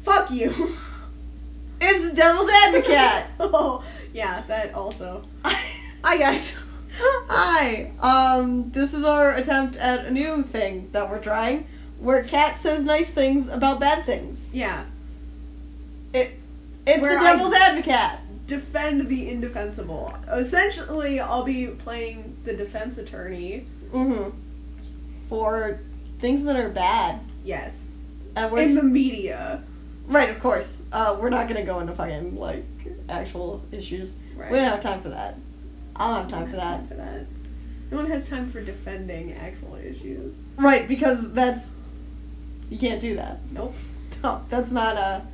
Fuck you. It's the Devil's Advo-Cat. Oh, yeah, that also. Hi, guys. Hi. This is our attempt at a new thing that we're trying, where Cat says nice things about bad things. Yeah. It's Where the Devil's Advo-Cat. Defend the indefensible. Essentially, I'll be playing the defense attorney. Mm-hmm. For things that are bad. Yes. And we're in the media. Right, of course. We're not gonna go into fucking, like, actual issues. Right. We don't have time for that. I don't have time for that. No one has time for defending actual issues. Right, because that's... You can't do that. Nope. No, that's not a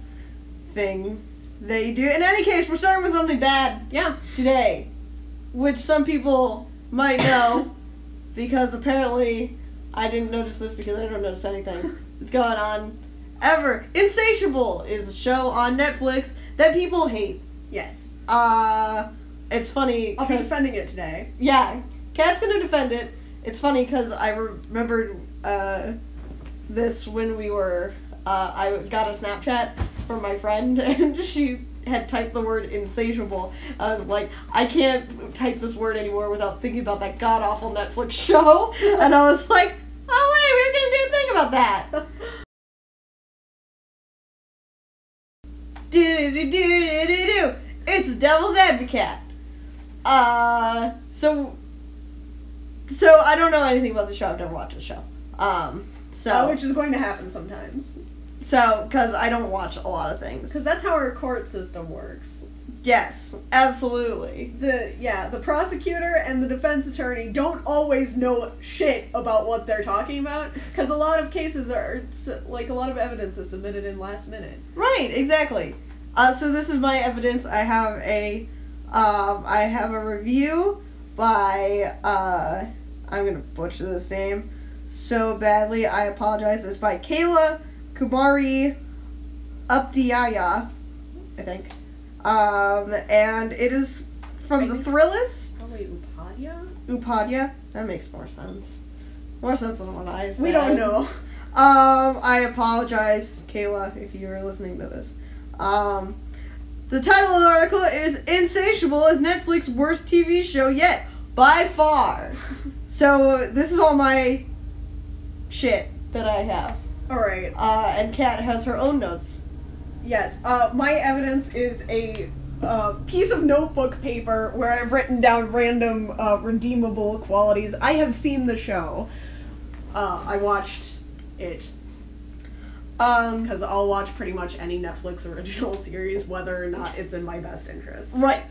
thing that you do. In any case, we're starting with something bad. Yeah. Today. Which some people might know, because apparently I didn't notice this because I don't notice anything that's going on ever. Insatiable is a show on Netflix that people hate. Yes. It's funny. I'll be defending it today. Yeah, Kat's gonna defend it. It's funny because I remembered this when we were. I got a Snapchat from my friend, and she had typed the word insatiable. I was like, I can't type this word anymore without thinking about that god awful Netflix show. And I was like, oh wait, we were gonna do a thing about that. Do. It's the Devil's Advo-Cat. So I don't know anything about the show. I've never watched the show. Which is going to happen sometimes. So, because I don't watch a lot of things. Because that's how our court system works. Yes, absolutely. The prosecutor and the defense attorney don't always know shit about what they're talking about, because a lot of cases are, like, a lot of evidence is submitted in last minute. Right, exactly. So this is my evidence. I have a review by, I'm gonna butcher this name so badly, I apologize. It's by Kayla Kumari Updiyaya, I think. And it is from The Thrillist. Probably Upadhyaya? That makes more sense. More sense than what I said. We don't know. I apologize, Kayla, if you are listening to this. The title of the article is Insatiable is Netflix's worst TV show yet, by far. So, this is all my shit that I have. Alright. And Kat has her own notes. Yes. My evidence is a piece of notebook paper where I've written down random redeemable qualities. I have seen the show. I watched it. Because I'll watch pretty much any Netflix original series, whether or not it's in my best interest. Right.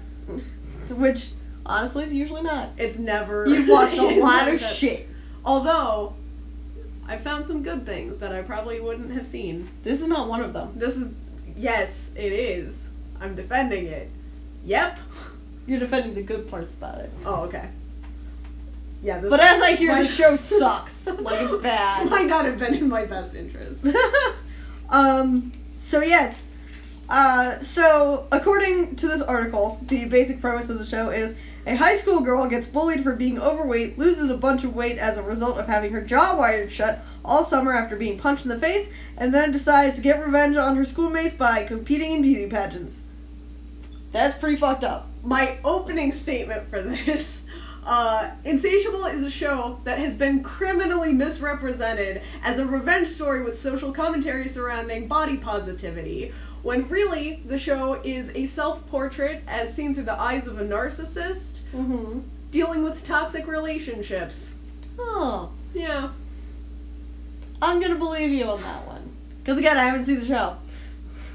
Which, honestly, is usually not. It's never... You've watched a lot of shit. Although, I found some good things that I probably wouldn't have seen. This is not one of them. Yes, it is. I'm defending it. Yep. You're defending the good parts about it. Oh, okay. Yeah, but as I hear, the show sucks. Like, it's bad. Might not have been in my best interest. So yes. So, according to this article, the basic premise of the show is a high school girl gets bullied for being overweight, loses a bunch of weight as a result of having her jaw wired shut all summer after being punched in the face, and then decides to get revenge on her schoolmates by competing in beauty pageants. That's pretty fucked up. My opening statement for this... Insatiable is a show that has been criminally misrepresented as a revenge story with social commentary surrounding body positivity, when really the show is a self-portrait as seen through the eyes of a narcissist, dealing with toxic relationships. Oh. Yeah. I'm gonna believe you on that one. Because again, I haven't seen the show.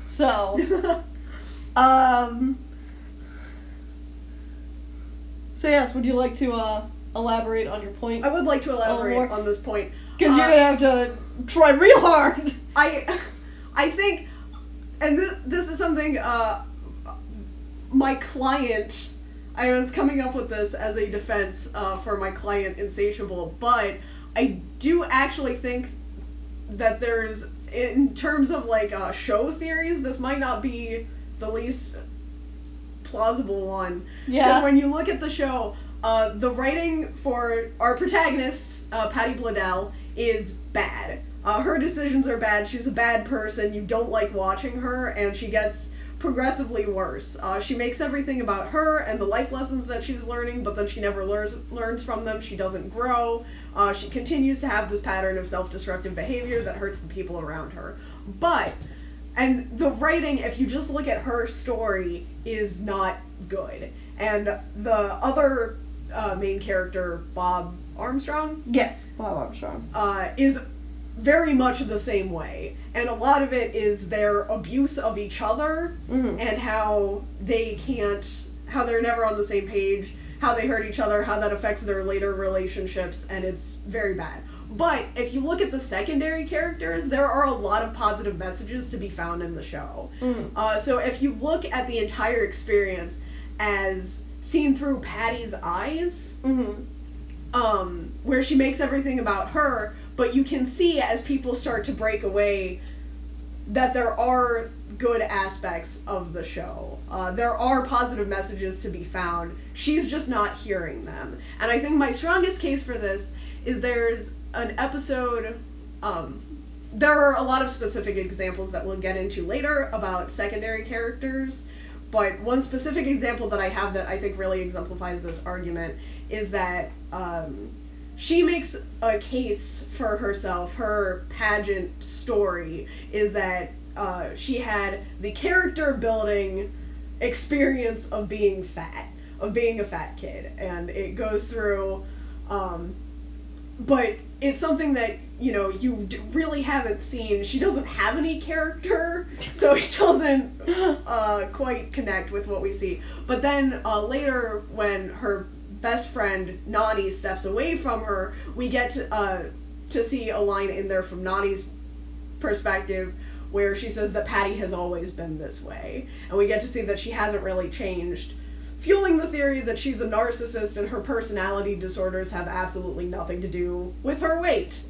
So, So yes, would you like to elaborate on your point? I would like to elaborate on this point. Because you're gonna have to try real hard. I think, and this is something my client, I was coming up with this as a defense for my client Insatiable, but I do actually think that there's, in terms of like show theories, this might not be the least plausible one. Yeah. Because when you look at the show, the writing for our protagonist, Patty Bladell, is bad. Her decisions are bad. She's a bad person. You don't like watching her, and she gets progressively worse. She makes everything about her and the life lessons that she's learning, but then she never learns from them. She doesn't grow. She continues to have this pattern of self-destructive behavior that hurts the people around her. And the writing, if you just look at her story, is not good. And the other main character, Bob Armstrong? Yes, Bob Armstrong. Is very much the same way. And a lot of it is their abuse of each other, and how they're never on the same page, how they hurt each other, how that affects their later relationships, and it's very bad. But if you look at the secondary characters, there are a lot of positive messages to be found in the show. So if you look at the entire experience as seen through Patty's eyes, where she makes everything about her, but you can see as people start to break away that there are good aspects of the show. There are positive messages to be found. She's just not hearing them. And I think my strongest case for this is there's an episode, there are a lot of specific examples that we'll get into later about secondary characters, but one specific example that I have that I think really exemplifies this argument is that she makes a case for herself. Her pageant story is that she had the character building experience of being fat, of being a fat kid, and it goes through, but it's something that, you know, you really haven't seen. She doesn't have any character, so it doesn't quite connect with what we see. But then later, when her best friend Nani steps away from her, we get to see a line in there from Nani's perspective where she says that Patty has always been this way, and we get to see that she hasn't really changed, fueling the theory that she's a narcissist and her personality disorders have absolutely nothing to do with her weight.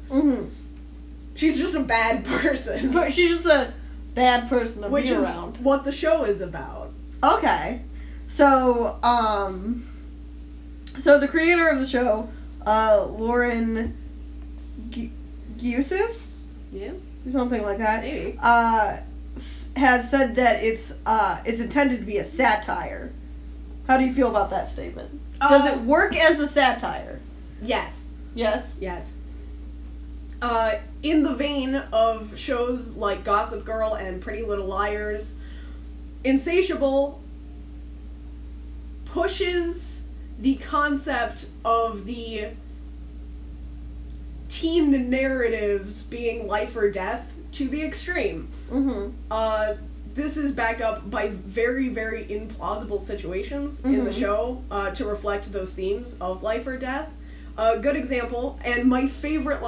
She's just a bad person. She's just a bad person to Which be is around. what the show is about. Okay. So, so the creator of the show, Lauren Gusis? Yes? Something like that. Maybe. Has said that it's intended to be a satire. How do you feel about that statement? Does it work as a satire? Yes. Yes? Yes. In the vein of shows like Gossip Girl and Pretty Little Liars, Insatiable pushes the concept of the teen narratives being life or death to the extreme. This is backed up by very, very implausible situations in the show to reflect those themes of life or death. A good example, and my favorite,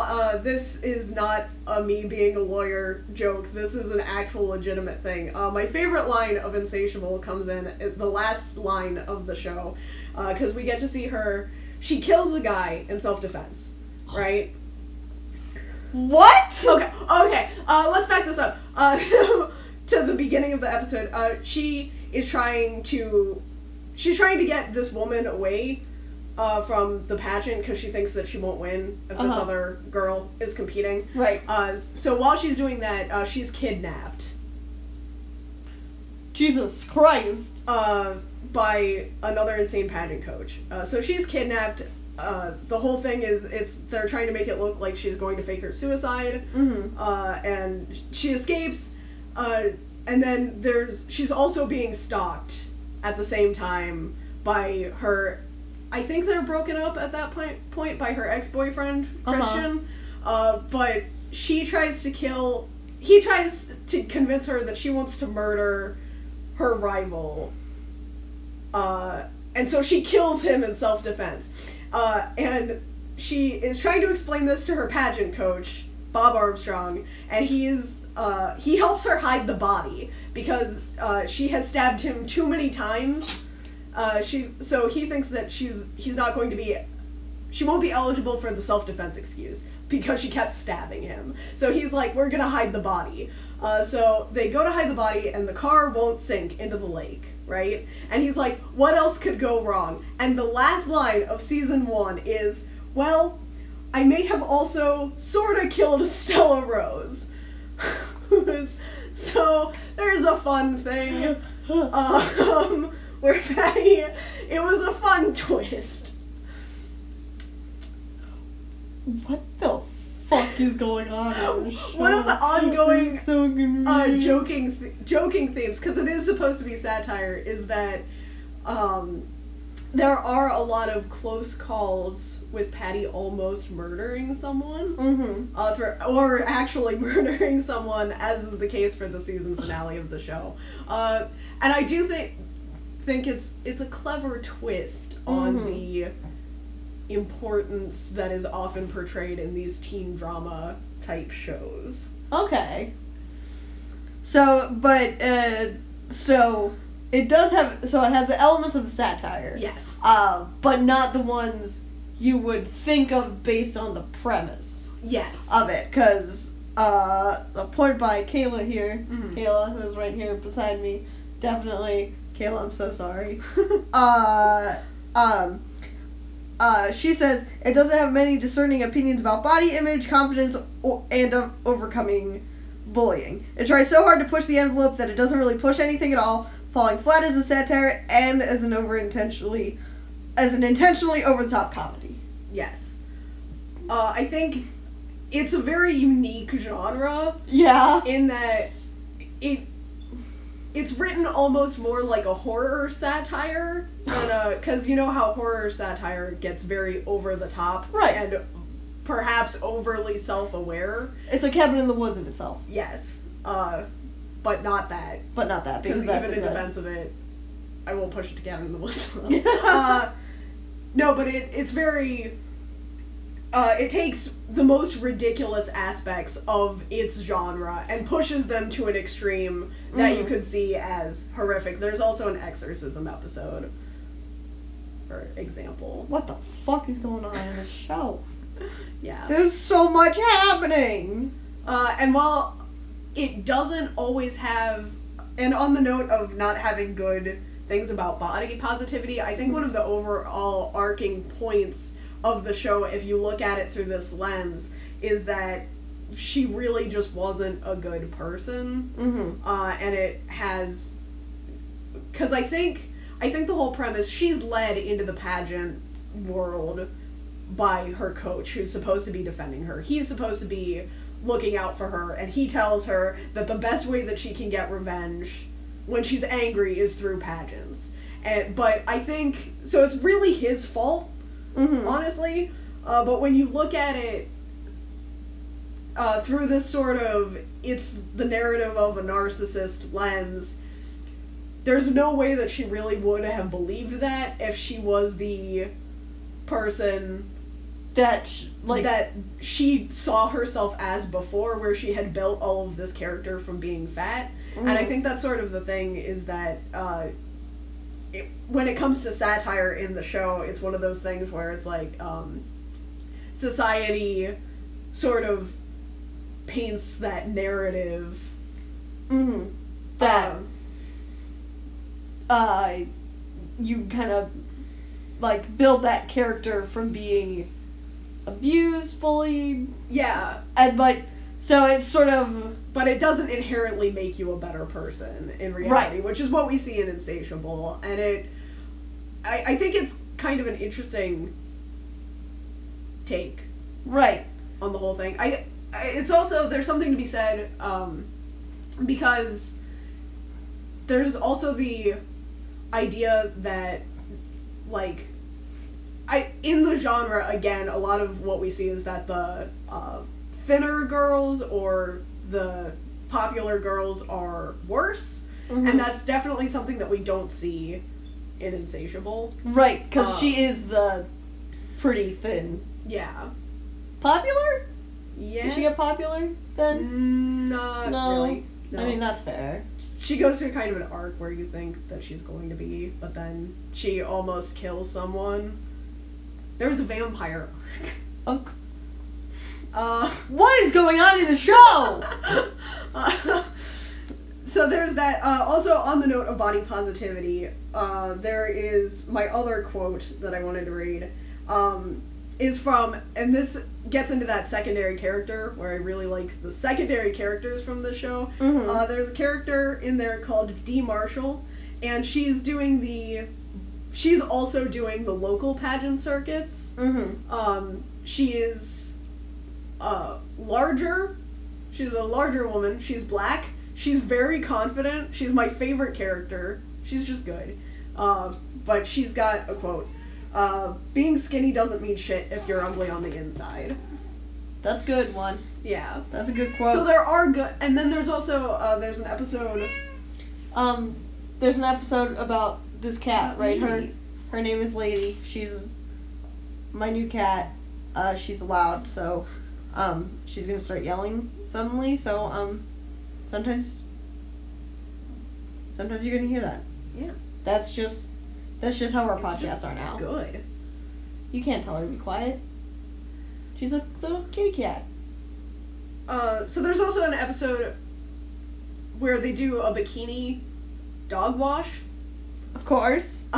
this is not a me being a lawyer joke, this is an actual legitimate thing. My favorite line of Insatiable comes in the last line of the show, because we get to see her, she kills a guy in self-defense, right? What? Okay, let's back this up. To the beginning of the episode, she's trying to get this woman away from the pageant because she thinks that she won't win if this other girl is competing. Right. So while she's doing that, she's kidnapped. Jesus Christ. By another insane pageant coach. So she's kidnapped. The whole thing is they're trying to make it look like she's going to fake her suicide. And she escapes. And then she's also being stalked at the same time by her, I think they're broken up at that point by her ex-boyfriend, Christian. But he tries to convince her that she wants to murder her rival. And so she kills him in self-defense. And she is trying to explain this to her pageant coach, Bob Armstrong, and he helps her hide the body because she has stabbed him too many times. So he thinks that she won't be eligible for the self-defense excuse because she kept stabbing him. So he's like, we're gonna hide the body. So they go to hide the body and the car won't sink into the lake, right? And he's like, what else could go wrong? And the last line of season 1 is, well, I may have also sorta killed Stella Rose. So there's a fun thing where Patty, it was a fun twist. What the fuck is going on in this show? One of the ongoing so joking themes, because it is supposed to be satire, is that there are a lot of close calls with Patty almost murdering someone, or actually murdering someone, as is the case for the season finale of the show. And I do think it's a clever twist on the importance that is often portrayed in these teen drama type shows. Okay. So it does have, so it has the elements of satire. Yes. But not the ones you would think of based on the premise. Yes. Of it, because a point by Kayla here, Kayla, who's right here beside me, definitely, Kayla, I'm so sorry. She says, it doesn't have many discerning opinions about body image, confidence, and overcoming bullying. It tries so hard to push the envelope that it doesn't really push anything at all, falling flat as a satire and as an intentionally over-the-top comedy. Yes. I think it's a very unique genre. Yeah. In that it's written almost more like a horror satire than because you know how horror satire gets very over the top, right, and perhaps overly self-aware. It's a Cabin in the Woods of itself. Yes, but not that. Because even in defense of it, I won't push it to Cabin in the Woods. No, but it's very. It takes the most ridiculous aspects of its genre and pushes them to an extreme that you could see as horrific. There's also an exorcism episode, for example. What the fuck is going on in this show? Yeah. There's so much happening! And while it doesn't always have... And on the note of not having good things about body positivity, I think one of the overall arcing points of the show, if you look at it through this lens, is that she really just wasn't a good person. And it has... Because I think the whole premise, she's led into the pageant world by her coach, who's supposed to be defending her. He's supposed to be looking out for her, and he tells her that the best way that she can get revenge when she's angry is through pageants. But I think... So it's really his fault, honestly, but when you look at it through this sort of, it's the narrative of a narcissist lens, there's no way that she really would have believed that if she was the person that she saw herself as before, where she had built all of this character from being fat. And I think that's sort of the thing, is that when it comes to satire in the show, it's one of those things where it's like society sort of paints that narrative that you kind of like build that character from being abused, bullied, so it's sort of, but it doesn't inherently make you a better person in reality, which is what we see in Insatiable. And I think it's kind of an interesting take on the whole thing. It's also, there's something to be said, because there's also the idea that, like, in the genre, again, a lot of what we see is that the thinner girls or the popular girls are worse, and that's definitely something that we don't see in Insatiable. Right, because she is the pretty thin. Yeah. Popular? Yes. Did she get popular then? Not really. No. I mean, that's fair. She goes through kind of an arc where you think that she's going to be, but then she almost kills someone. There's a vampire arc. What is going on in the show? So there's that. Also, on the note of body positivity, there is my other quote that I wanted to read. is from, and this gets into that secondary character where I really like the secondary characters from the show. Mm-hmm. There's a character in there called Dee Marshall, and she's also doing the local pageant circuits. Mm-hmm. She is larger. She's a larger woman. She's black. She's very confident. She's my favorite character. She's just good. But she's got a quote. Being skinny doesn't mean shit if you're ugly on the inside. That's a good one. Yeah. That's a good quote. So there are good, and then there's also, there's an episode. There's an episode about this cat, right? Her name is Lady. She's my new cat. She's loud, so, she's gonna start yelling suddenly, so, sometimes you're gonna hear that. Yeah. That's just how our podcasts are now. Good. You can't tell her to be quiet. She's a little kitty cat. So there's also an episode where they do a bikini dog wash. Of course.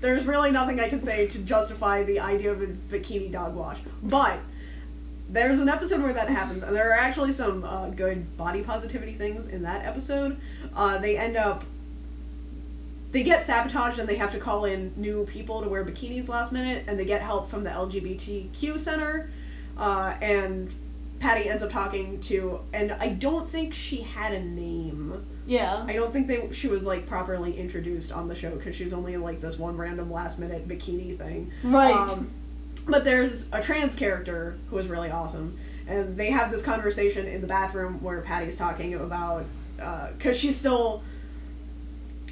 There's really nothing I can say to justify the idea of a bikini dog wash. But there's an episode where that happens, and there are actually some good body positivity things in that episode. They get sabotaged and they have to call in new people to wear bikinis last minute, and they get help from the LGBTQ center, and Patty ends up talking to, and I don't think she had a name. Yeah. I don't think she was, like, properly introduced on the show, because she's only in, like, this one random last-minute bikini thing. Right. But there's a trans character who is really awesome, and they have this conversation in the bathroom where Patty's talking about, because she's still,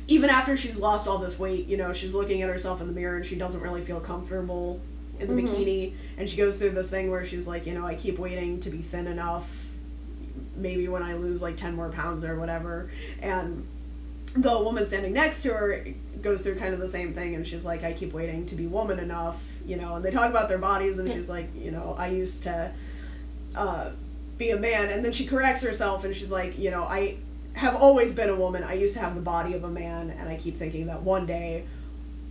even after she's lost all this weight, you know, she's looking at herself in the mirror and she doesn't really feel comfortable in the bikini, and she goes through this thing where she's like, you know, I keep waiting to be thin enough, maybe when I lose like 10 more pounds or whatever, and the woman standing next to her goes through kind of the same thing, and she's like, I keep waiting to be woman enough, you know, and they talk about their bodies, and she's like, you know, I used to be a man, and then she corrects herself and she's like, you know, I have always been a woman, I used to have the body of a man, and I keep thinking that one day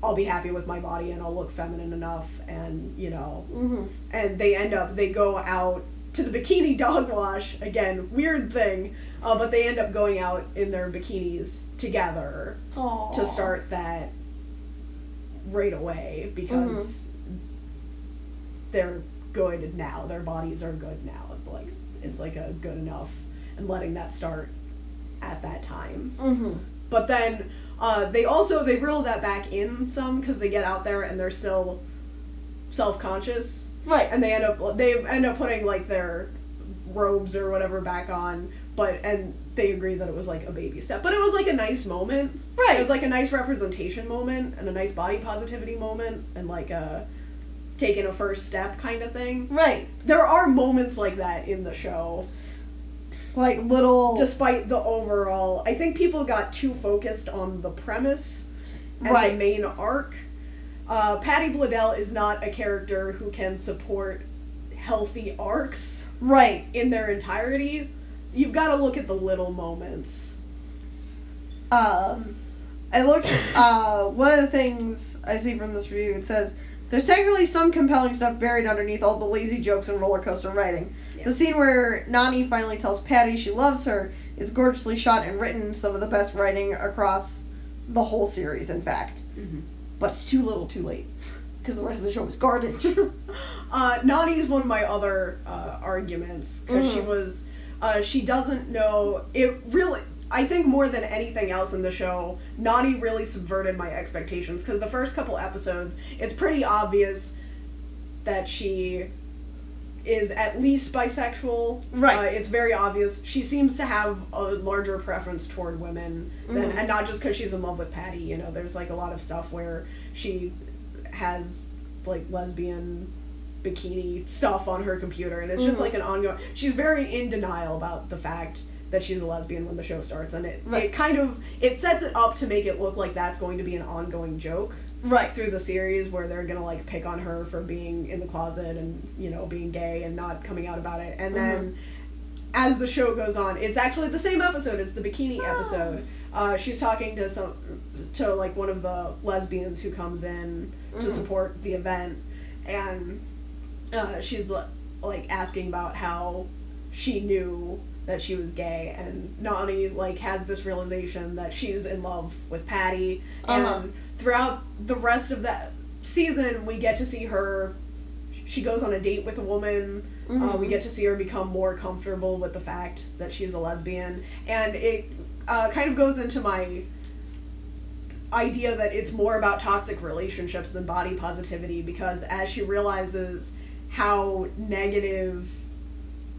I'll be happy with my body and I'll look feminine enough, and, you know, and they go out to the bikini dog wash, again, weird thing, but they end up going out in their bikinis together. Aww. To start that right away, because they're good now, their bodies are good now, like, it's like a good enough, and letting that start at that time. But then they reel that back in some, because they get out there and they're still self-conscious, right, and they end up putting like their robes or whatever back on, and they agree that it was like a baby step, but it was like a nice moment, right, it was like a nice representation moment and a nice body positivity moment, and like a taking a first step kind of thing. Right. There are moments like that in the show. Like little... Despite the overall... I think people got too focused on the premise and right. the main arc. Patty Bladell is not a character who can support healthy arcs right. in their entirety. You've got to look at the little moments. I looked... one of the things I see from this review, it says, there's technically some compelling stuff buried underneath all the lazy jokes and roller coaster writing. Yeah. The scene where Nani finally tells Patty she loves her is gorgeously shot and written, some of the best writing across the whole series, in fact. But it's too little too late, because the rest of the show is garbage. Nani is one of my other arguments, because she doesn't know, it really... I think more than anything else in the show, Nani really subverted my expectations, because the first couple episodes, it's pretty obvious that she is at least bisexual. Right. It's very obvious. She seems to have a larger preference toward women, than, and not just because she's in love with Patty, you know, there's like a lot of stuff where she has like lesbian bikini stuff on her computer, and it's just like an ongoing... She's very in denial about the fact that she's a lesbian when the show starts, and it sets it up to make it look like that's going to be an ongoing joke through the series, where they're gonna like pick on her for being in the closet and, you know, being gay and not coming out about it, and then as the show goes on, it's actually the same episode, it's the bikini episode. She's talking to like one of the lesbians who comes in to support the event, and she's like asking about how she knew that she was gay, and Nani like has this realization that she's in love with Patty, and throughout the rest of that season we get to see her. She goes on a date with a woman. We get to see her become more comfortable with the fact that she's a lesbian, and it kind of goes into my idea that it's more about toxic relationships than body positivity, because as she realizes how negative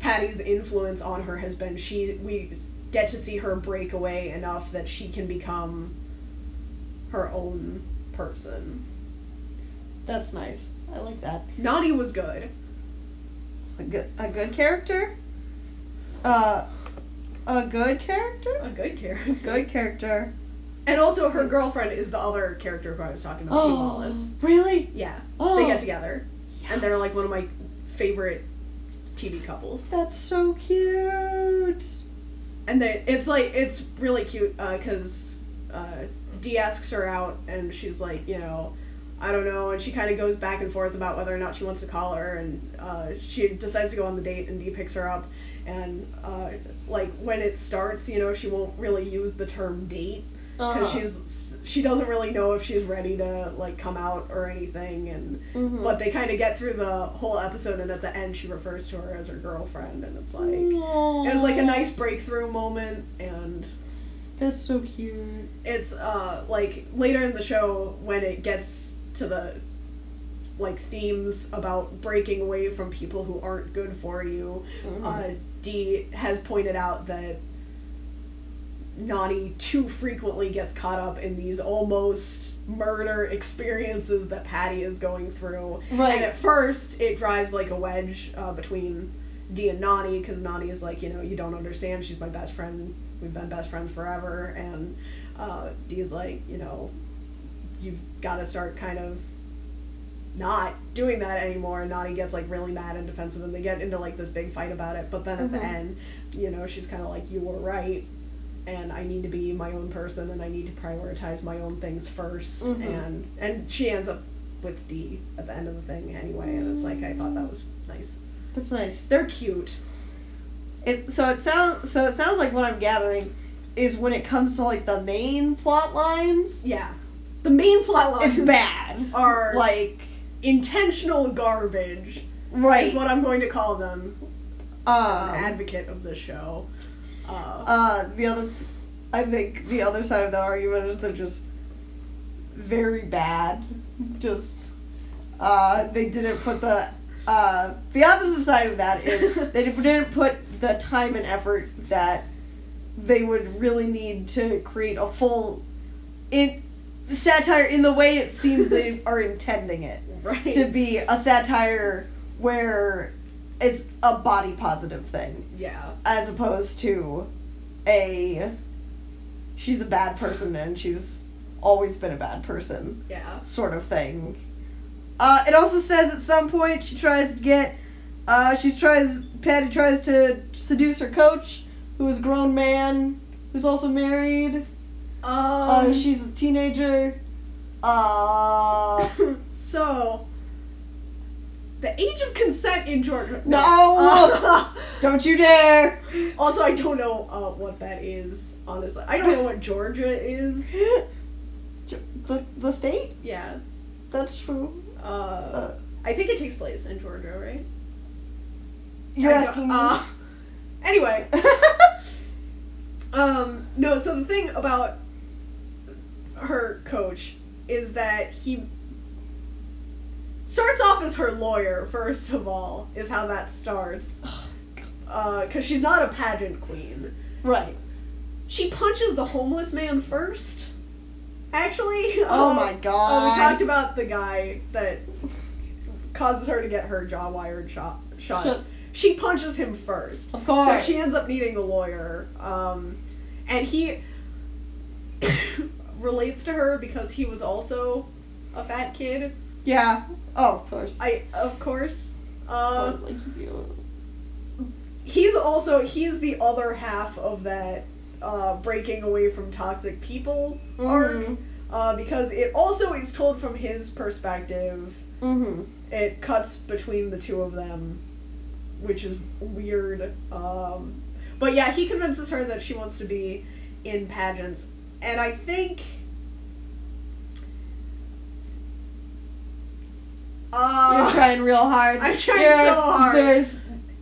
Patty's influence on her has been, we get to see her break away enough that she can become her own person. That's nice. I like that. Nani was good. A good character? A good character? A good character. Good character. And also her girlfriend is the other character who I was talking about, Kate Wallace. Really? Yeah. Oh. They get together. Yes. And they're like one of my favorite TV couples. That's so cute. And it's really cute, because Dee asks her out, and she's like, I don't know, and she kind of goes back and forth about whether or not she wants to call her, and she decides to go on the date, and Dee picks her up, and like when it starts, she won't really use the term date, because she doesn't really know if she's ready to like come out or anything, and but they kind of get through the whole episode, and at the end she refers to her as her girlfriend, and it's like it was like a nice breakthrough moment. And that's so cute. It's like later in the show when it gets to the like themes about breaking away from people who aren't good for you, Dee has pointed out that Nani too frequently gets caught up in these almost murder experiences that Patty is going through. Right. And at first it drives like a wedge between Dee and Nani, because Nani is like, you don't understand, she's my best friend, we've been best friends forever, and Dee is like, you've got to start kind of not doing that anymore. And Nani gets like really mad and defensive, and they get into like this big fight about it, but then at the end, she's kind of like, you were right, and I need to be my own person, and I need to prioritize my own things first. And she ends up with Dee at the end of the thing anyway, and it's like, I thought that was nice. That's nice. They're cute. So it sounds like what I'm gathering is when it comes to like the main plot lines. Yeah. The main plot lines it's bad. Are like intentional garbage. Right. Is what I'm going to call them. As an advocate of this show. I think the other side of that argument is they're just very bad. Just they didn't put the opposite side of that is they didn't put the time and effort that they would really need to create a full satire in the way it seems they are intending it to be a satire where it's a body positive thing. Yeah. As opposed to she's a bad person and she's always been a bad person. Yeah. Sort of thing. It also says at some point Patty tries to seduce her coach, who is a grown man, who's also married. She's a teenager. So, the age of consent in Georgia. No! Don't you dare! Also, I don't know what that is, honestly. I don't know what Georgia is. The state? Yeah. That's true. I think it takes place in Georgia, right? You're asking me? Anyway. No, so the thing about her coach is that he starts off as her lawyer, first of all, is how that starts. Because she's not a pageant queen. Right. She punches the homeless man first, actually. Oh my god. We talked about the guy that causes her to get her jaw wired shot. She punches him first. Of course. So she ends up needing a lawyer. And he relates to her because he was also a fat kid. Yeah. Oh, of course. Of course. He's the other half of that breaking away from toxic people arc. Because it also is told from his perspective. it cuts between the two of them, which is weird. But yeah, he convinces her that she wants to be in pageants, and I think you're trying real hard. I'm trying so hard.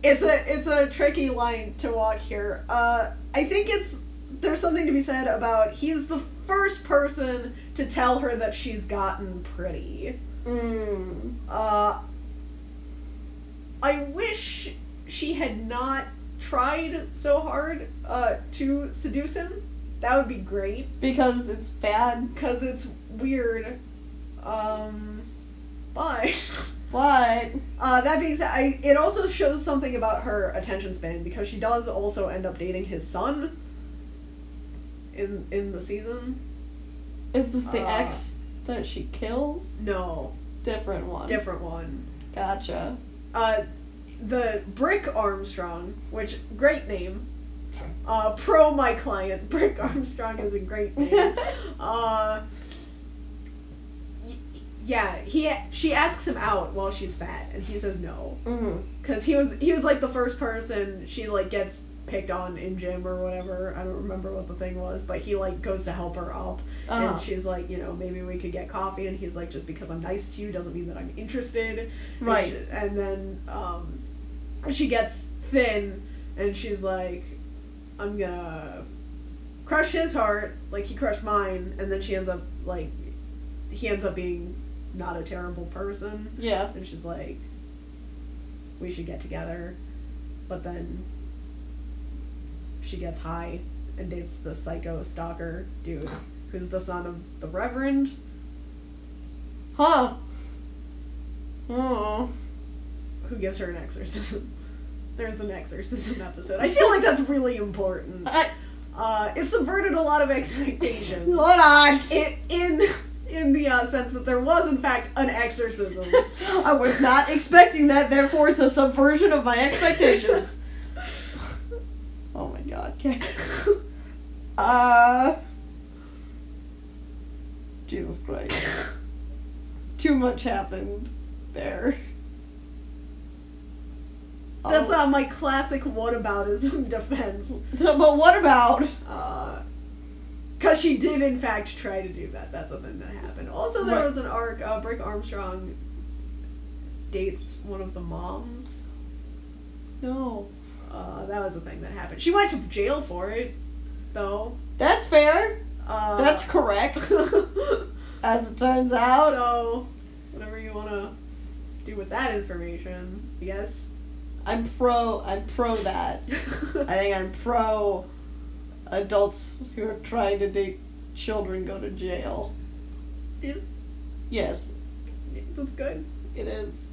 It's a tricky line to walk here. I think there's something to be said about he's the first person to tell her that she's gotten pretty. I wish she had not tried so hard to seduce him. That would be great. Because it's bad. Because it's weird. But that being said, it also shows something about her attention span, because she does also end up dating his son in the season. Is this the ex that she kills? No. Different one. Gotcha. The Brick Armstrong, which, great name. Pro my client, Brick Armstrong is a great name. Yeah, she asks him out while she's fat, and he says no. Because he was like the first person she like gets picked on in gym or whatever. I don't remember what the thing was, but he like goes to help her up, and she's like, maybe we could get coffee, and he's like, just because I'm nice to you doesn't mean that I'm interested. Right. And then she gets thin, and she's like, I'm gonna crush his heart like he crushed mine, and then he ends up being not a terrible person. Yeah. And she's like, we should get together. But then she gets high and dates the psycho stalker dude who's the son of the Reverend. Huh. Oh. Who gives her an exorcism. There's an exorcism episode. I feel like that's really important. It subverted a lot of expectations. Hold on. In the sense that there was, in fact, an exorcism. I was not expecting that, therefore it's a subversion of my expectations. Oh my god. Okay. Jesus Christ. Too much happened there. That's my classic whataboutism defense. But what about? Because she did, in fact, try to do that. That's something that happened. Also, there was an arc, Brick Armstrong dates one of the moms. No. That was a thing that happened. She went to jail for it, though. That's fair. That's correct. As it turns out. So, whatever you want to do with that information, I guess. I'm pro that. I think I'm pro adults who are trying to date children go to jail. Yeah. Yes. That's good. It is.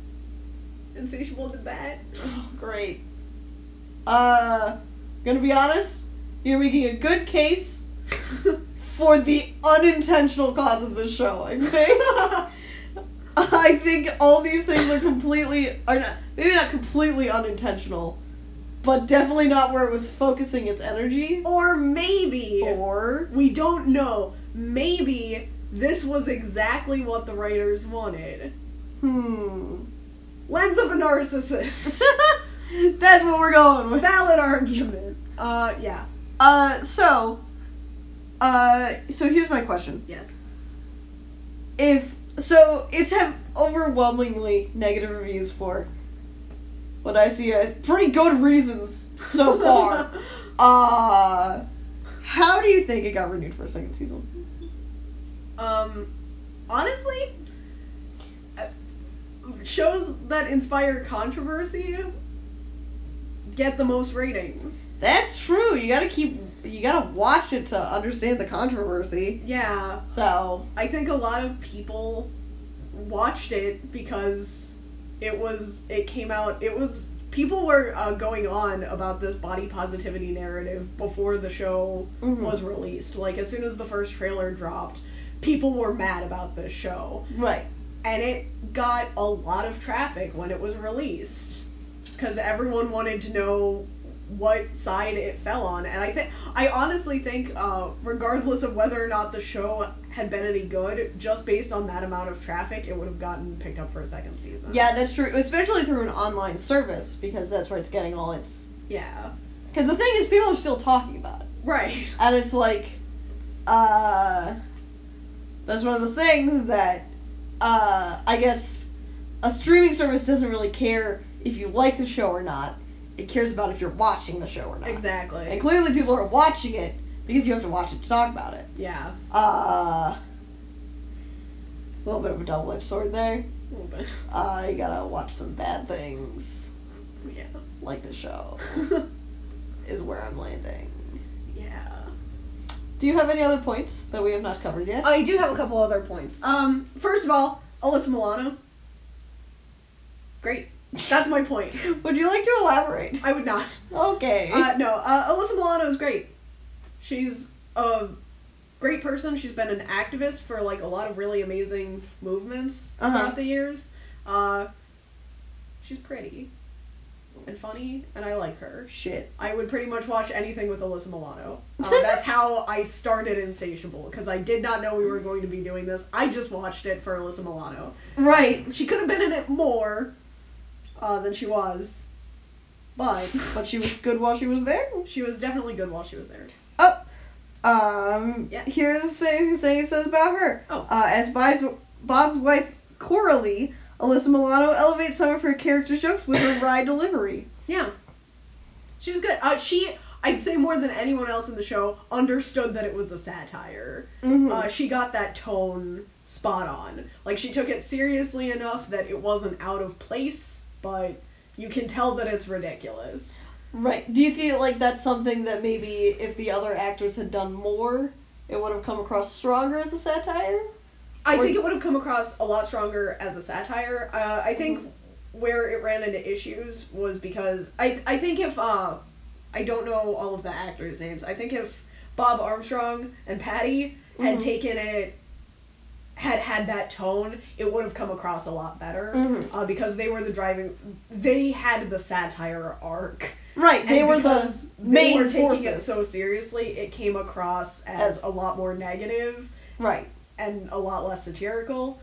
Insatiable did that. Oh, great. Gonna be honest, you're making a good case for the unintentional cause of this show, I think. I think all these things are maybe not completely unintentional, but definitely not where it was focusing its energy. Or maybe, we don't know, maybe this was exactly what the writers wanted. Lens of a narcissist. That's what we're going with. Valid argument. Yeah. So here's my question. Yes. It's have overwhelmingly negative reviews for what I see as pretty good reasons so far. How do you think it got renewed for a second season? Honestly, shows that inspire controversy get the most ratings. That's true. You gotta watch it to understand the controversy. Yeah. So I think a lot of people watched it because people were going on about this body positivity narrative before the show was released. Like, as soon as the first trailer dropped, people were mad about this show. Right. And it got a lot of traffic when it was released. Because everyone wanted to know what side it fell on. And I honestly think, regardless of whether or not the show had been any good, just based on that amount of traffic, it would have gotten picked up for a second season. Yeah, that's true. Especially through an online service, because that's where it's getting all its... Yeah. Because the thing is, people are still talking about it. Right. And it's like, that's one of the things that, I guess, a streaming service doesn't really care if you like the show or not. It cares about if you're watching the show or not. Exactly. And clearly people are watching it because you have to watch it to talk about it. Yeah. A little bit of a double-edged sword there. A little bit. You gotta watch some bad things. Yeah. Like the show. Is where I'm landing. Yeah. Do you have any other points that we have not covered yet? I do have a couple other points. First of all, Alyssa Milano. Great. That's my point. Would you like to elaborate? I would not. Okay. No, Alyssa Milano is great. She's a great person. She's been an activist for, like, a lot of really amazing movements throughout the years. She's pretty and funny, and I like her. Shit. I would pretty much watch anything with Alyssa Milano. That's how I started Insatiable, because I did not know we were going to be doing this. I just watched it for Alyssa Milano. Right. She could have been in it more than she was, but she was good while she was there? She was definitely good while she was there. Yes. Here's a saying it says about her. Oh. As Bob's wife, Coralie, Alyssa Milano elevates some of her character's jokes with her wry delivery. Yeah. She was good. I'd say more than anyone else in the show, understood that it was a satire. Mm-hmm. She got that tone spot on. Like, she took it seriously enough that it wasn't out of place, but you can tell that it's ridiculous. Right. Do you feel like that's something that maybe if the other actors had done more, it would have come across stronger as a satire? I think it would have come across a lot stronger as a satire. I think where it ran into issues was because I think if I don't know all of the actors' names. I think if Bob Armstrong and Patty had taken it, had that tone, it would have come across a lot better. Because they were they had the satire arc. Right, they were the main they were taking forces. it so seriously, it came across as a lot more negative. Right. And a lot less satirical.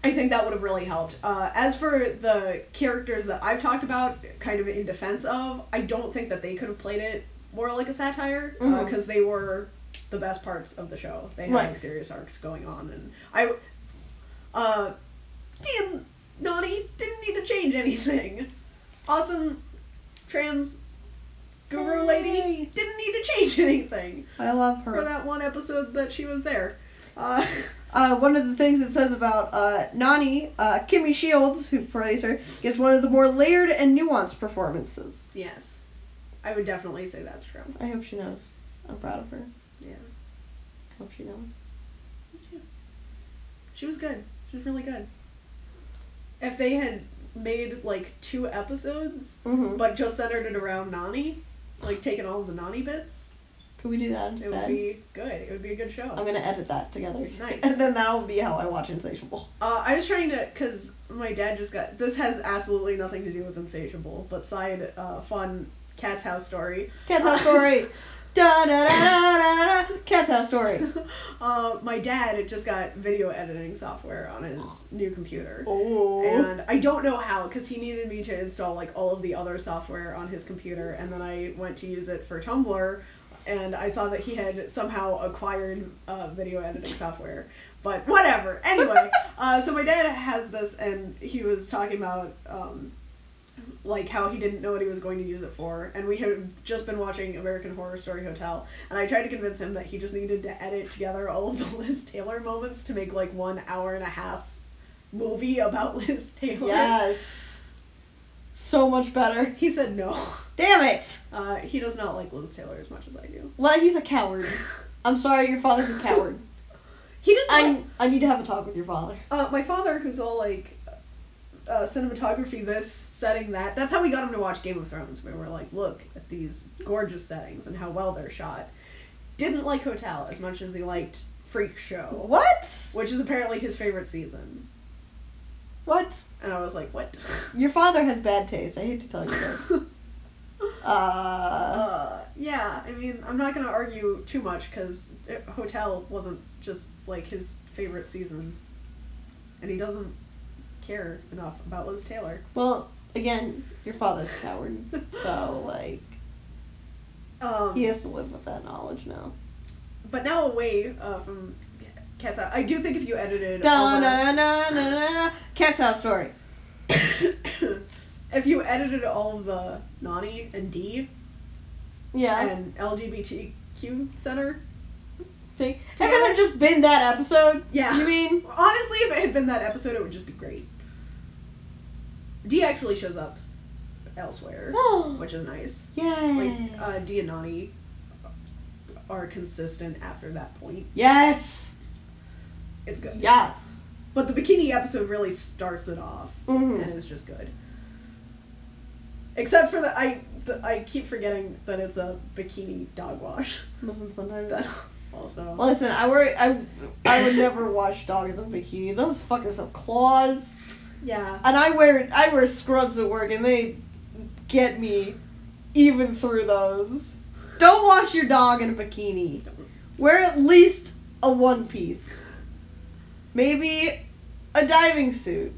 I think that would have really helped. As for the characters that I've talked about, kind of in defense of, I don't think that they could have played it more like a satire, because they were the best parts of the show. They had like serious arcs going on, and damn, Nani didn't need to change anything. Awesome trans guru lady didn't need to change anything. I love her. For that one episode that she was there. One of the things it says about Nani, Kimmy Shields, who plays her, gives one of the more layered and nuanced performances. Yes. I would definitely say that's true. I hope she knows. I'm proud of her. Yeah. I hope she knows. She was good. She was really good. If they had made, like, 2 episodes, but just centered it around Nani, like, taking all of the Nani bits, could we do that instead? it would be good. It would be a good show. I'm gonna edit that together. Nice. And then that'll be how I watch Insatiable. I was trying to, because my dad just got, this has absolutely nothing to do with Insatiable, but side, fun Cat's House story. Cat's House story! Da da da da da da! Cat's House story. My dad just got video editing software on his new computer. Oh. And I don't know how, because he needed me to install, like, all of the other software on his computer, and then I went to use it for Tumblr, and I saw that he had somehow acquired video editing software. But whatever. Anyway, so my dad has this, and he was talking about, like, how he didn't know what he was going to use it for, and we had just been watching American Horror Story Hotel, and I tried to convince him that he just needed to edit together all of the Liz Taylor moments to make, like, 1 hour-and-a-half movie about Liz Taylor. Yes. So much better. He said no. Damn it! He does not like Liz Taylor as much as I do. Well, he's a coward. I'm sorry, your father's a coward. He didn't I need to have a talk with your father. My father, who's all, like, cinematography this, setting that, that's how we got him to watch Game of Thrones. We were like, look at these gorgeous settings and how well they're shot. Didn't like Hotel as much as he liked Freak Show. What? Which is apparently his favorite season. What? And I was like, what? Your father has bad taste. I hate to tell you this. Yeah, I mean, I'm not gonna argue too much, because Hotel wasn't just, like, his favorite season. And he doesn't care enough about Liz Taylor. Well, again, your father's a coward, so, like, he has to live with that knowledge now. But now away from Cat's House, I do think if you edited Cat's House Story. If you edited all of the Nani and D and LGBTQ Center, if it had just been that episode, yeah. You mean? Honestly, if it had been that episode, it would just be great. D actually shows up elsewhere, which is nice. Yay! Like, D and Nani are consistent after that point. Yes! It's good. Yes! But the bikini episode really starts it off, and is just good. Except for I keep forgetting that it's a bikini dog wash. Listen, sometimes That also. Listen, I would never wash dogs in a bikini. Those fuckers have claws. Yeah. And I wear scrubs at work, and they get me even through those. Don't wash your dog in a bikini. Wear at least a one piece. Maybe a diving suit.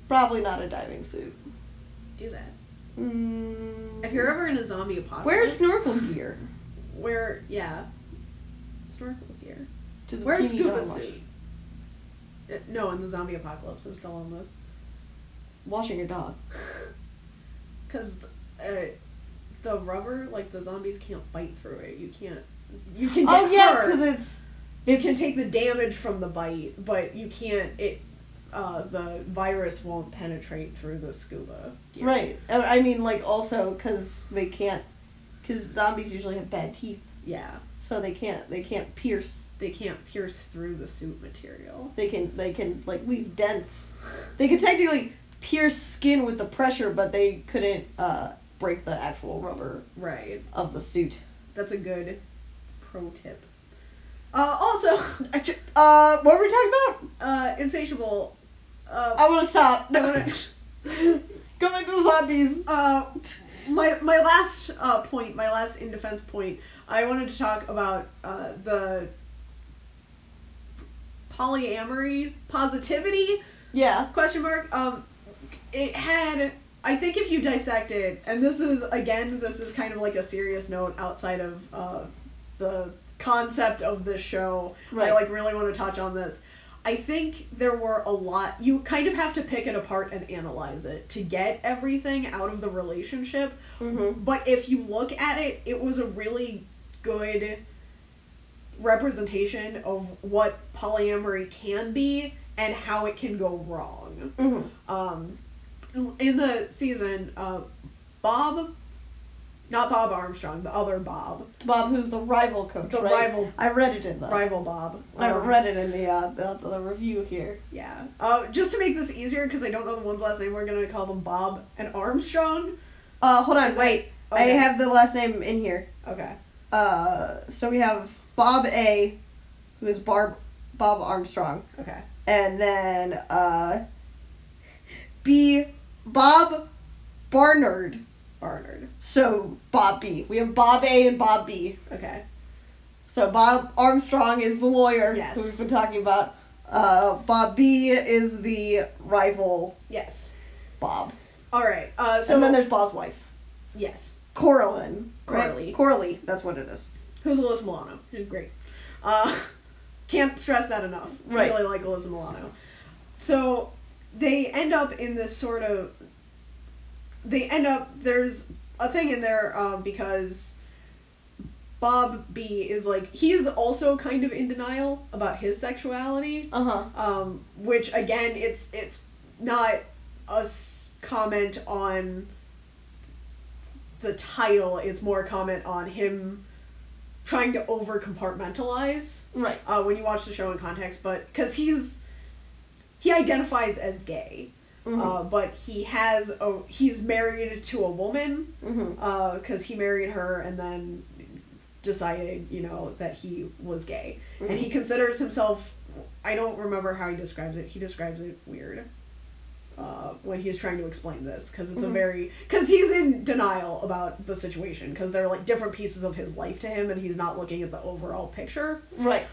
Probably not a diving suit. Do that. If you're ever in a zombie apocalypse, wear snorkel gear. Snorkel gear. Wear a scuba suit. No, in the zombie apocalypse, I'm still on this. Washing your dog. Because the rubber, like, the zombies can't bite through it. You can get hurt. Because you can take the damage from the bite, but you can't. The virus won't penetrate through the scuba gear. Right. I mean, like, also because because zombies usually have bad teeth. Yeah. So they can't pierce. They can't pierce through the suit material. They can like leave dents. They can technically pierce skin with the pressure, but they couldn't break the actual rubber of the suit. That's a good pro tip. Also, what were we talking about? Insatiable. I want to stop. Go back to the zombies. My last point, my last in defense point, I wanted to talk about the polyamory positivity. Yeah. Question mark. It had. I think if you dissect it, and this is kind of like a serious note outside of the concept of this show. Right. I really want to touch on this. I think there were a lot. You kind of have to pick it apart and analyze it to get everything out of the relationship. Mm-hmm. But if you look at it, it was a really good representation of what polyamory can be and how it can go wrong. Mm-hmm. In the season, Bob, not Bob Armstrong, the other Bob. Bob, who's the rival coach, the right? rival. I read it in the rival Bob. I read it in the review here. Yeah. Just to make this easier, because I don't know the one's last name, we're gonna call them Bob and Armstrong. Hold on, wait. Okay. I have the last name in here. Okay. So we have Bob A, who is Bob Armstrong. Okay. And then B, Bob Barnard. So Bob B. We have Bob A and Bob B. Okay. So Bob Armstrong is the lawyer who we've been talking about. Bob B is the rival. Yes. Bob. All right. And then there's Bob's wife. Yes. Coralie. Right? Coralie. That's what it is. Who's Alyssa Milano? She's great. Can't stress that enough. Right. I really like Alyssa Milano. So they end up in this sort of. There's a thing in there because Bob B is he's also kind of in denial about his sexuality. Which again, it's not a comment on the title, it's more a comment on him trying to over compartmentalize. Right. When you watch the show in context, but because he identifies as gay. Mm-hmm. But he's married to a woman, because he married her and then decided, that he was gay. Mm-hmm. And he considers himself, I don't remember how he describes it. He describes it weird. when he's trying to explain this, because it's because he's in denial about the situation, because they're like different pieces of his life to him, and he's not looking at the overall picture. Right.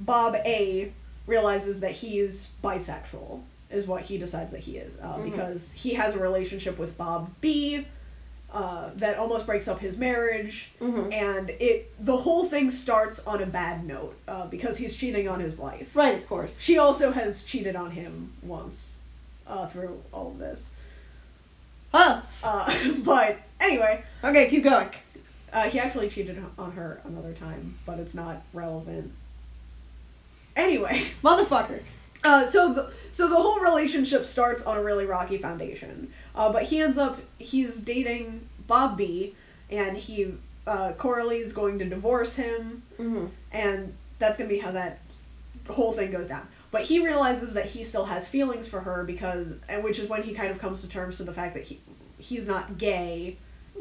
Bob A realizes that he's bisexual, is what he decides that he is, because he has a relationship with Bob B, that almost breaks up his marriage, and the whole thing starts on a bad note, because he's cheating on his wife. Right, of course. She also has cheated on him once, through all of this. Huh. But, anyway. Okay, keep going. He actually cheated on her another time, but it's not relevant. Anyway. Motherfucker. So the whole relationship starts on a really rocky foundation. But he's dating Bob B, and Coralie's going to divorce him, and that's going to be how that whole thing goes down. But he realizes that he still has feelings for her which is when he kind of comes to terms to the fact that he's not gay,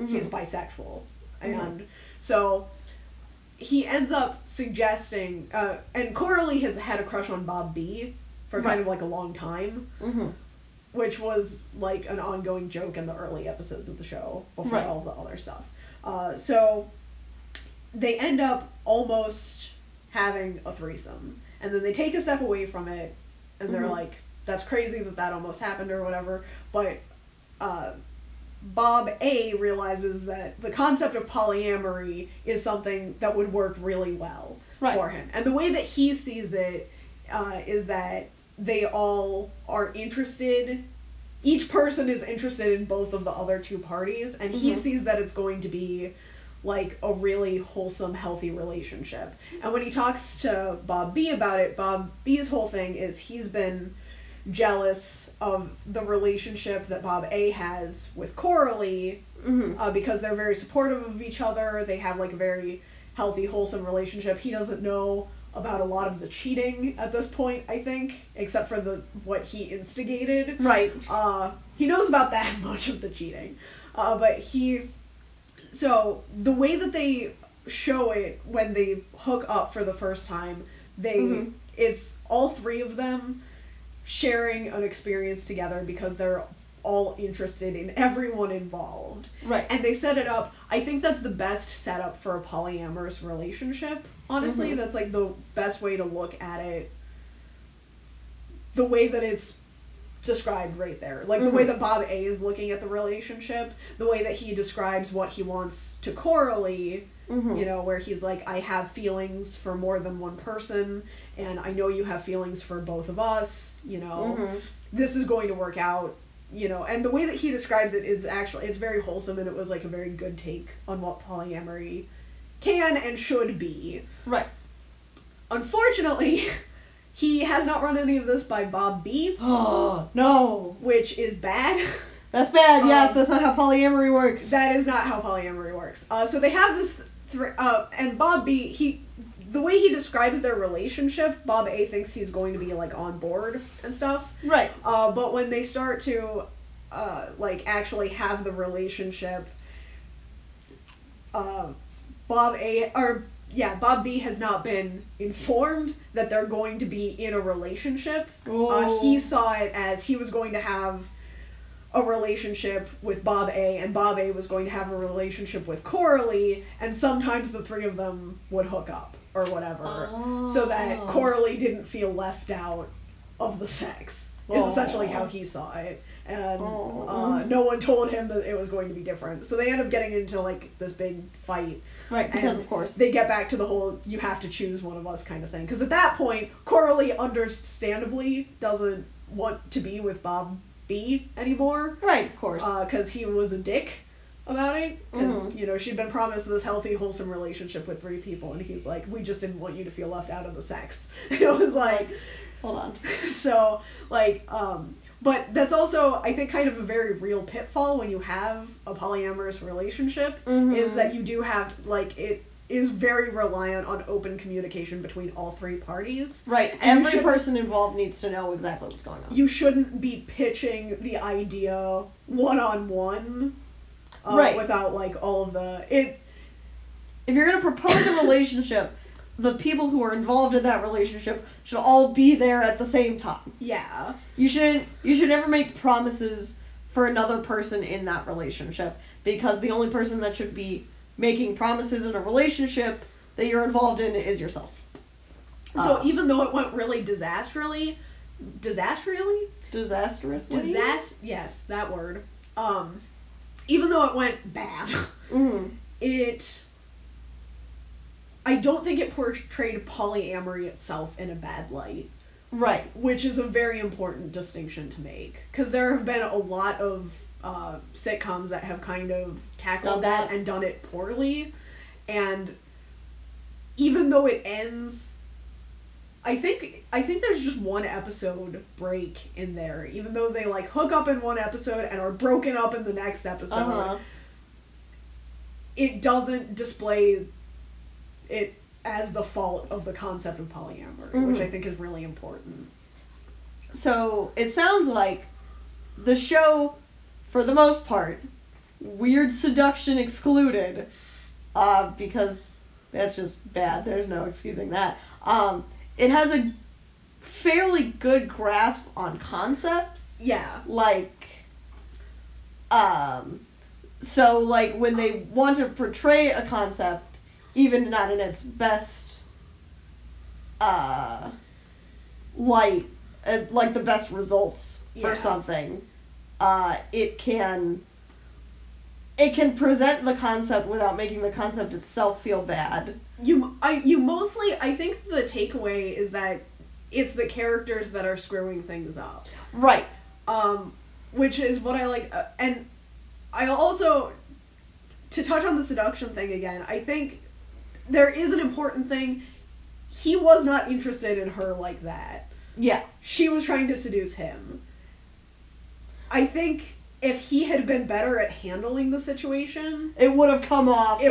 he's bisexual. And so he ends up suggesting, and Coralie has had a crush on Bob B for kind of like a long time, which was like an ongoing joke in the early episodes of the show before all the other stuff. So they end up almost having a threesome, and then they take a step away from it, and they're like, that's crazy that almost happened or whatever, but Bob A realizes that the concept of polyamory is something that would work really well for him. And the way that he sees it is that they all are interested, each person is interested in both of the other two parties, and he sees that it's going to be like a really wholesome, healthy relationship. And when he talks to Bob B about it, Bob B's whole thing is he's been jealous of the relationship that Bob A has with Coralie, because they're very supportive of each other. They have like a very healthy, wholesome relationship. He doesn't know about a lot of the cheating at this point, I think, except for what he instigated. Right. He knows about that much of the cheating. So the way that they show it when they hook up for the first time, it's all three of them sharing an experience together because they're all interested in everyone involved. Right. And they set it up, I think that's the best setup for a polyamorous relationship. Honestly, that's like the best way to look at it. The way that it's described right there. Like the way that Bob A is looking at the relationship, the way that he describes what he wants to Coralie, you know, where he's like, I have feelings for more than one person, and I know you have feelings for both of us, you know, this is going to work out, you know, and the way that he describes it is actually, it's very wholesome, and it was like a very good take on what polyamory can and should be. Right. Unfortunately, he has not run any of this by Bob B. Oh, no. Which is bad. That's bad, yes, that's not how polyamory works. That is not how polyamory works. So they have this, and Bob B, the way he describes their relationship, Bob A thinks he's going to be, like, on board and stuff. Right. But when they start to, like, actually have the relationship, Bob B has not been informed that they're going to be in a relationship. He saw it as he was going to have a relationship with Bob A, and Bob A was going to have a relationship with Coralie, and sometimes the three of them would hook up, or whatever, so that Coralie didn't feel left out of the sex, is essentially how he saw it. And no one told him that it was going to be different. So they end up getting into, like, this big fight. Right, because of course. They get back to the whole, you have to choose one of us kind of thing. Because at that point, Coralie understandably doesn't want to be with Bob B anymore. Right, of course. Because he was a dick about it. Because, you know, she'd been promised this healthy, wholesome relationship with three people. And he's like, we just didn't want you to feel left out of the sex. It was like... Hold on. So, like, but that's also, I think, kind of a very real pitfall when you have a polyamorous relationship, is that you do have, like, it is very reliant on open communication between all three parties. Right. And every person involved needs to know exactly what's going on. You shouldn't be pitching the idea one-on-one right. without, like, all of the... If you're going to propose a relationship, the people who are involved in that relationship should all be there at the same time. Yeah. You should never make promises for another person in that relationship, because the only person that should be making promises in a relationship that you're involved in is yourself. So even though it went really disastrously? Disastrously? Yes, that word. Even though it went bad, I don't think it portrayed polyamory itself in a bad light. Right. Which is a very important distinction to make. Because there have been a lot of sitcoms that have kind of tackled that and done it poorly. And even though it ends... I think there's just one episode break in there. Even though they, like, hook up in one episode and are broken up in the next episode. It doesn't display it as the fault of the concept of polyamory, which I think is really important. So, it sounds like the show, for the most part, weird seduction excluded, because that's just bad. There's no excusing that. It has a fairly good grasp on concepts. Yeah. Like, so, like, when they want to portray a concept, even not in its best, light, like the best results for something, it can present the concept without making the concept itself feel bad. I think the takeaway is that it's the characters that are screwing things up. Right. Which is what I like, and I also, to touch on the seduction thing again, I think there is an important thing. He was not interested in her like that. Yeah. She was trying to seduce him. I think if he had been better at handling the situation, it would have come off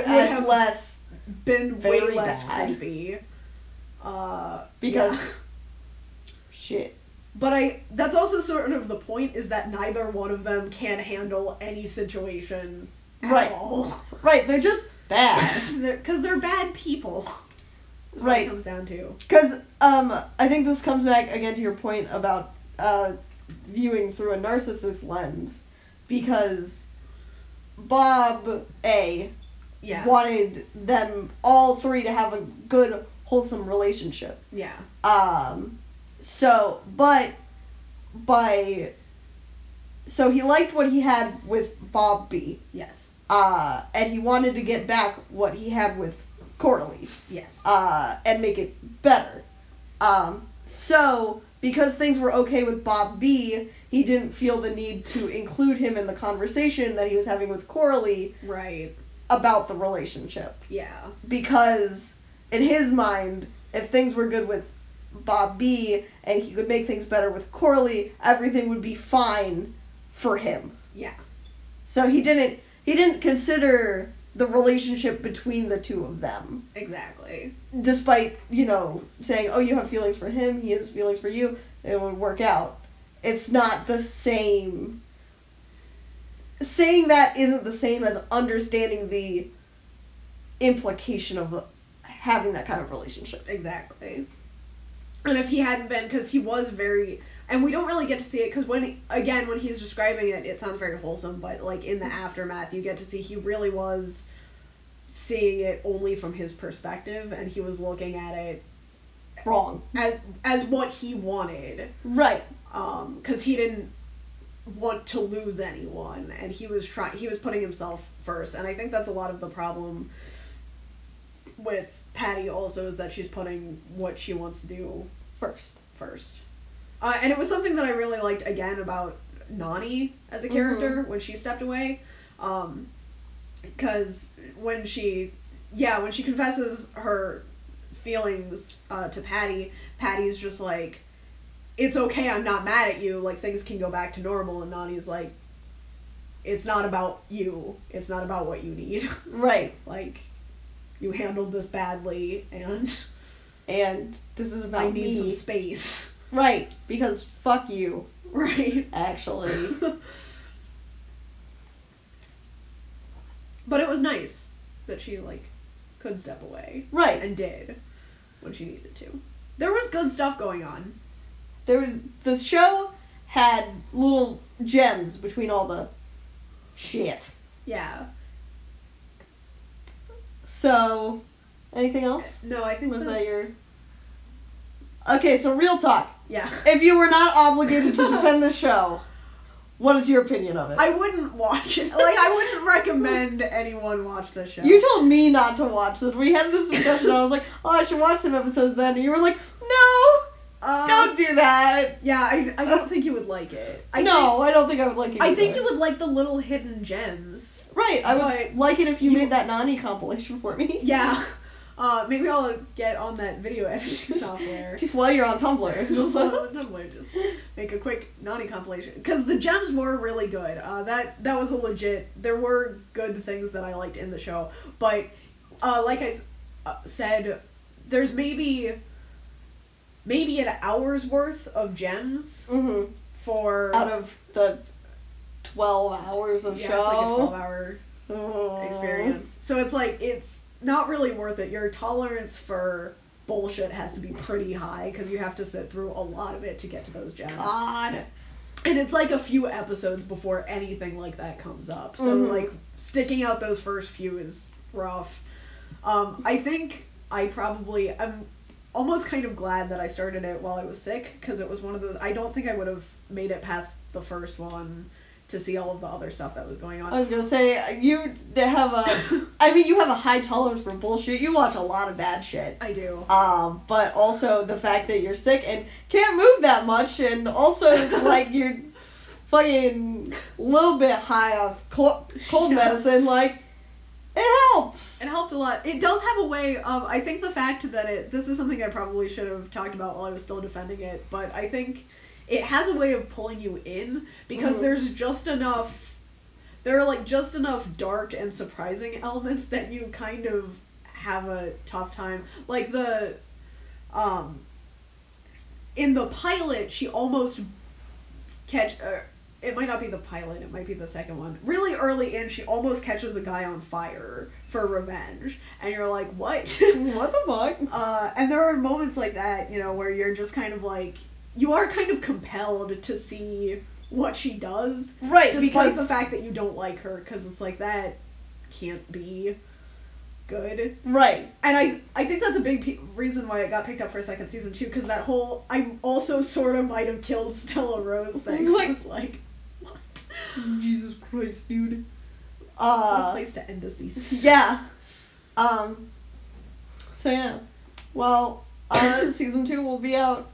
been way less bad. creepy. Because shit. But that's also sort of the point, is that neither one of them can handle any situation at all. Right, they're just bad. Because they're bad people. Right. It comes down to. Because, I think this comes back again to your point about, viewing through a narcissist lens. Because Bob wanted them all three to have a good, wholesome relationship. Yeah. So he liked what he had with Bob B. Yes. And he wanted to get back what he had with Coralie. Yes. And make it better. So, because things were okay with Bob B, he didn't feel the need to include him in the conversation that he was having with Coralie. Right. About the relationship. Yeah. Because, in his mind, if things were good with Bob B and he could make things better with Coralie, everything would be fine for him. Yeah. So he didn't consider the relationship between the two of them. Exactly. Despite, saying, oh, you have feelings for him, he has feelings for you, it would work out. It's not the same. Saying that isn't the same as understanding the implication of having that kind of relationship. Exactly. And if he hadn't been, because he was very, and we don't really get to see it, because when he's describing it, it sounds very wholesome, but, like, in the aftermath, you get to see he really was seeing it only from his perspective, and he was looking at it wrong. As what he wanted. Right. Because he didn't want to lose anyone, and he was putting himself first, and I think that's a lot of the problem with Patty also, is that she's putting what she wants to do first. And it was something that I really liked, again, about Nani as a character, when she stepped away. Because when she confesses her feelings to Patty, Patty's just like, it's okay, I'm not mad at you, like, things can go back to normal, and Nani's like, it's not about you, it's not about what you need. Right. Like, you handled this badly, and this is about me. I need some space. Right, because fuck you. Right. Actually. But it was nice that she, like, could step away. Right. And did. when she needed to. There was good stuff going on. The show had little gems between all the shit. Yeah. So, anything else? No, I think that your... Okay, so real talk. Yeah. If you were not obligated to defend the show, what is your opinion of it? I wouldn't watch it. Like, I wouldn't recommend anyone watch this show. You told me not to watch it. We had this discussion, and I was like, oh, I should watch some episodes then. And you were like, no, don't do that. Yeah, I don't think you would like it. I don't think I would like it either. I think you would like the little hidden gems. Right, I would like it if you made that Nani compilation for me. Yeah. Maybe I'll get on that video editing software. While you're on Tumblr. Just make a quick Nani compilation. Because the gems were really good. That was a legit... There were good things that I liked in the show. But, like I said, there's maybe an hour's worth of gems for... Out of the 12 hours of show. Yeah, it's like a 12-hour experience. So it's like, it's not really worth it. Your tolerance for bullshit has to be pretty high because you have to sit through a lot of it to get to those gems. God. And it's like a few episodes before anything like that comes up. So like sticking out those first few is rough. I think I'm almost kind of glad that I started it while I was sick because it was one of those, I don't think I would have made it past the first one to see all of the other stuff that was going on. I was gonna say, you have a high tolerance for bullshit. You watch a lot of bad shit. I do. But also the fact that you're sick and can't move that much, and also, like, you're fucking a little bit high off cold medicine, like, it helps. It helped a lot. It does have a way of, I think the fact that this is something I probably should have talked about while I was still defending it, but I think it has a way of pulling you in because there are like just enough dark and surprising elements that you kind of have a tough time. Like in the pilot, she almost it might not be the pilot, it might be the second one. Really early in, she almost catches a guy on fire for revenge. And you're like, what? What the fuck? And there are moments like that, where you're just kind of like, you are kind of compelled to see what she does. Right, despite the fact that you don't like her, because it's like, that can't be good. Right. And I think that's a big reason why it got picked up for a second season, too, because that whole, I also sort of might have killed Stella Rose thing. was like, what? Jesus Christ, dude. What a place to end a season. Yeah. So, yeah. Well, season 2 will be out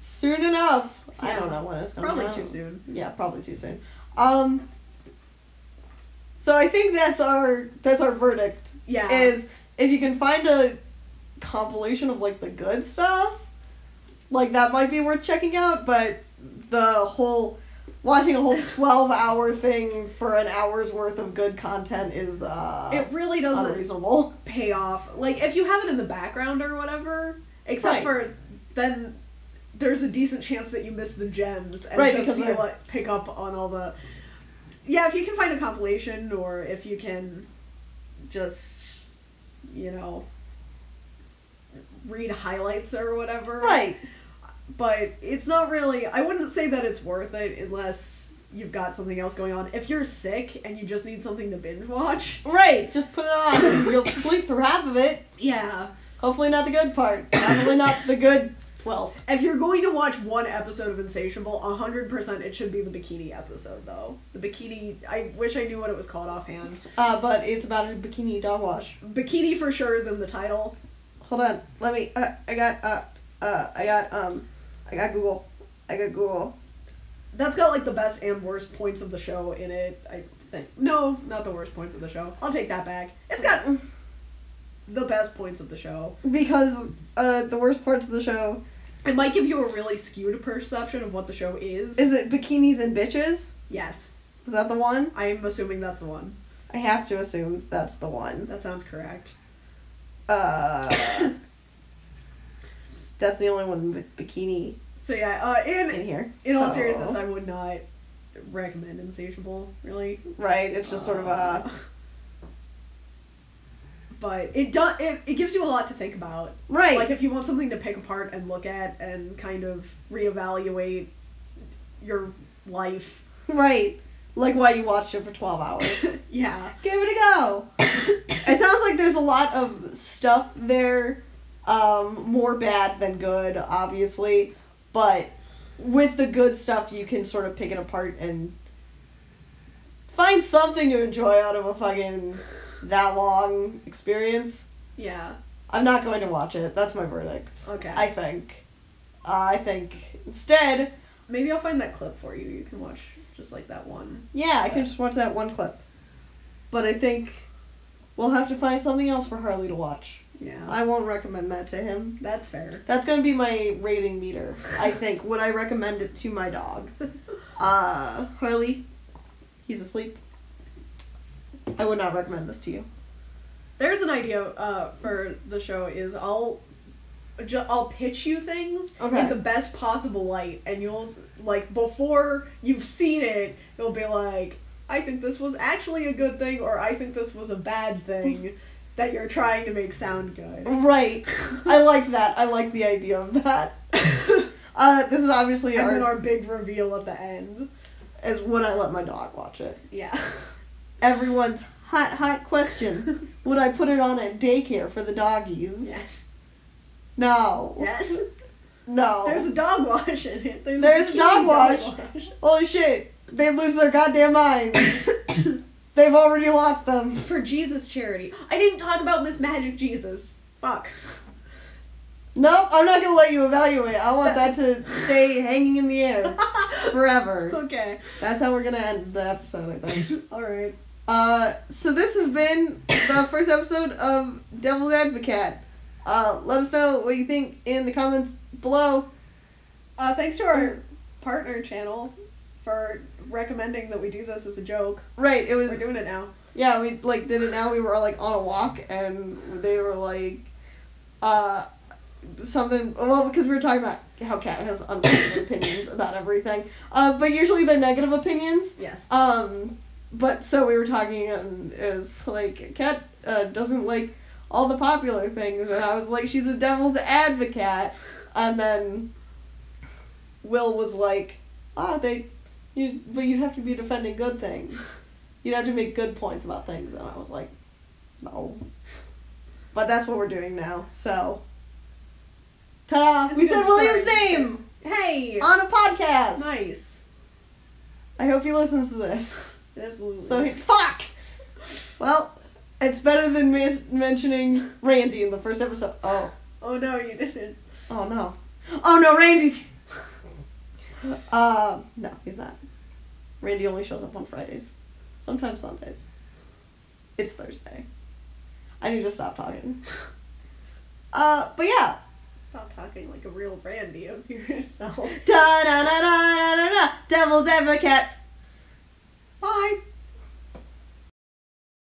soon enough. Yeah. I don't know when it's coming out. Probably too soon. Yeah, probably too soon. So I think that's our verdict. Yeah. Is if you can find a compilation of like the good stuff, like that might be worth checking out, but watching a whole 12-hour thing for an hour's worth of good content is it really doesn't unreasonable. Pay off. Like if you have it in the background or whatever, except for then there's a decent chance that you miss the gems and just pick up on all the... Yeah, if you can find a compilation or if you can just, read highlights or whatever. Right. But it's not really... I wouldn't say that it's worth it unless you've got something else going on. If you're sick and you just need something to binge watch... Right, just put it on. You'll sleep through half of it. Yeah. Hopefully not the good part. Definitely not the good 12. If you're going to watch one episode of Insatiable, 100% it should be the bikini episode, though. The bikini... I wish I knew what it was called offhand. But it's about a bikini dog wash. Bikini for sure is in the title. Hold on. Let me... I got Google. That's got, like, the best and worst points of the show in it, I think. No, not the worst points of the show. I'll take that back. It's got the best points of the show. Because, the worst parts of the show... It might give you a really skewed perception of what the show is. Is it Bikinis and Bitches? Yes. Is that the one? I'm assuming that's the one. I have to assume that's the one. That sounds correct. That's the only one with bikini. So yeah, in here. In all seriousness, I would not recommend Insatiable, really. Right, it's just sort of a... But it gives you a lot to think about. Right. Like, if you want something to pick apart and look at and kind of reevaluate your life. Right. Like why you watched it for 12 hours. Yeah. Give it a go. It sounds like there's a lot of stuff there, more bad than good, obviously, but with the good stuff you can sort of pick it apart and find something to enjoy out of a fucking that long experience. Yeah. I'm not going to watch it. That's my verdict. Okay. I think instead, maybe I'll find that clip for you. You can watch just like that one. Yeah, I can just watch that one clip. But I think we'll have to find something else for Harley to watch. Yeah. I won't recommend that to him. That's fair. That's going to be my rating meter, I think. Would I recommend it to my dog? Harley, he's asleep. I would not recommend this to you. There's an idea for the show is I'll pitch you things in the best possible light, and you'll, like, before you've seen it, you'll be like, I think this was actually a good thing, or I think this was a bad thing that you're trying to make sound good. Right. I like that. I like the idea of that. This is obviously and then our big reveal at the end. Is would I let my dog watch it? Yeah. Everyone's hot question. Would I put it on at daycare for the doggies? Yes. No. Yes. No. There's a dog wash in it. There's a dog wash. Holy shit. They lose their goddamn minds. They've already lost them. For Jesus charity. I didn't talk about Miss Magic Jesus. Fuck. Nope, I'm not going to let you evaluate. I want that to stay hanging in the air forever. Okay. That's how we're going to end the episode, I think. Alright. So this has been the first episode of Devil's Advo-Cat. Let us know what you think in the comments below. Thanks to our partner channel for recommending that we do this as a joke. Right, it was... We're doing it now. Yeah, we, like, did it now. We were, like, on a walk, and they were, like, something... Well, because we were talking about how Cat has unpopular opinions about everything. But usually they're negative opinions. Yes. But so we were talking, and it was, like, Cat doesn't like all the popular things, and I was like, she's a devil's advocate. And then Will was like, but you'd have to be defending good things. You'd have to make good points about things. And I was like, no. But that's what we're doing now, so. Ta-da! We said William's name! Hey! On a podcast! Nice. I hope he listens to this. Absolutely. So fuck! Well, it's better than mentioning Randy in the first episode. Oh. Oh no, you didn't. Oh no. Oh no, Randy's... no, he's not. Randy only shows up on Fridays. Sometimes Sundays. It's Thursday. I need to stop talking. But yeah. Stop talking like a real Randy of yourself. Da da da da da da da. Devil's Advocate. Bye.